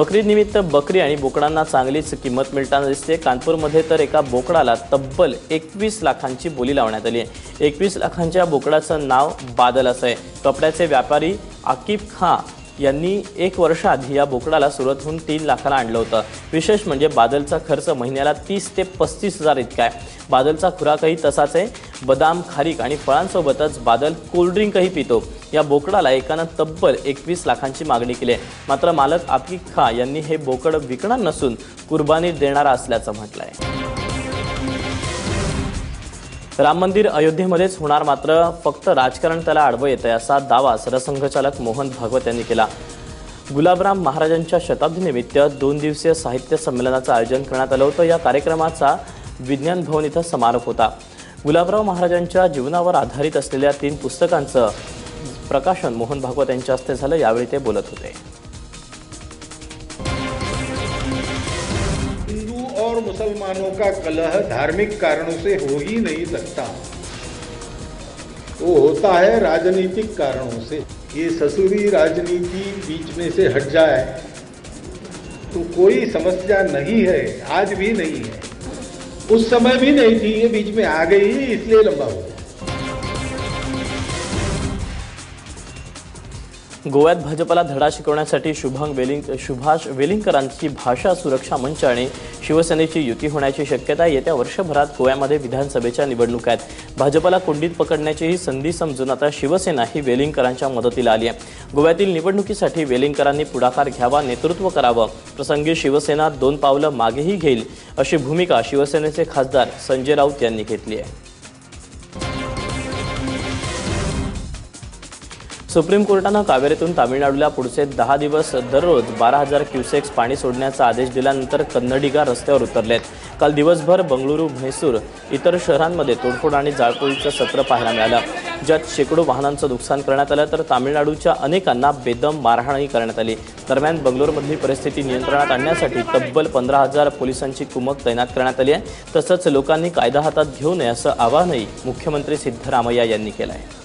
बकरी निमित्त बकरी आणि बोकडांना चांगलीच किंमत मिळताना दिसते। कानपूरमध्ये तर एका बोकडाला तब्बल 21 लाखांची बोली लावण्यात आली आहे। 21 लाखांच्या बोकडाचं नाव बादल असं आहे। कपड्याचे व्यापारी आकिब खान यांनी 1 वर्ष आधी या बोकडाला सुरतहून 3 लाखाला आणलं होतं। विशेष म्हणजे बादलचा खर्च महिन्याला 30 ते 35 हजार इतका आहे। बादलचा खुराकही तसाच आहे। बदाम, खारीक आणि फळांसोबतच बादल कोल्ड्रिंकही पितो। या बोकडाला एकानं तब्बल 21 लाखांची मागणी केली आहे। मात्र मालक आकिब खान यांनी हे बोकड विकणार नसून कुर्बानी देणार असल्याचं म्हटलं आहे। राम मंदिर अयोध्येमध्येच होणार, मात्र फक्त राजकारण त्याला आडवं येतंय असा दावा सरसंघचालक मोहन भागवत यांनी केला। गुलाबराम महाराजांच्या शताब्दीनिमित्त 2 दिवसीय साहित्य संमेलनाचं आयोजन करण्यात आलं होतं। या कार्यक्रमाचा विज्ञान भवन इथं समारोप होता। गुलाबराव महाराजांच्या जीवनावर आधारित असलेल्या 3 पुस्तकांचं प्रकाशन मोहन भागवत यांच्या हस्ते झालं। यावेळी ते बोलत होते। और मुसलमानों का कलह धार्मिक कारणों से हो ही नहीं सकता, वो होता है राजनीतिक कारणों से। ये ससुरी राजनीति बीच में से हट जाए तो कोई समस्या नहीं है, आज भी नहीं है, उस समय भी नहीं थी, ये बीच में आ गई इसलिए लंबा हो गया। गोव्यात भाजपला धडा शिकवण्यासाठी सुभाष वेलिंगकरांची भाषा सुरक्षा मंच आणि शिवसेनेची युती होण्याची शक्यता आहे। येत्या वर्षभरात गोव्यामध्ये विधानसभेच्या निवडणुका आहेत। भाजपला कोंडीत पकडण्याची ही संधी समजून आता शिवसेना ही वेलिंगकरांच्या मदतीला आली आहे। गोव्यातील निवडणुकीसाठी वेलिंगकरांनी पुढाकार घ्यावा, नेतृत्व करावं, प्रसंगी शिवसेना 2 पावलं मागेही घेईल अशी भूमिका शिवसेनेचे खासदार संजय राऊत यांनी घेतली आहे। सुप्रीम कोर्टानं कावेरीतून तामिळनाडूला पुढचे 10 दिवस दररोज 12,000 क्युसेक्स पाणी सोडण्याचा आदेश दिल्यानंतर कन्नडिगा रस्त्यावर उतरलेत। काल दिवसभर बंगळुरू, म्हैसूर इतर शहरांमध्ये तोडफोड आणि जाळपोळीचं सत्र पाहायला मिळालं, ज्यात शेकडो वाहनांचं नुकसान करण्यात आलं, तर तामिळनाडूच्या अनेकांना बेदम मारहाणही करण्यात आली। दरम्यान बंगळुरूमधली परिस्थिती नियंत्रणात आणण्यासाठी तब्बल 15,000 पोलिसांची कुमक तैनात करण्यात आली आहे। तसंच लोकांनी कायदा हातात घेऊ नये असं आवाहनही मुख्यमंत्री सिद्धरामय्या यांनी केलं आहे।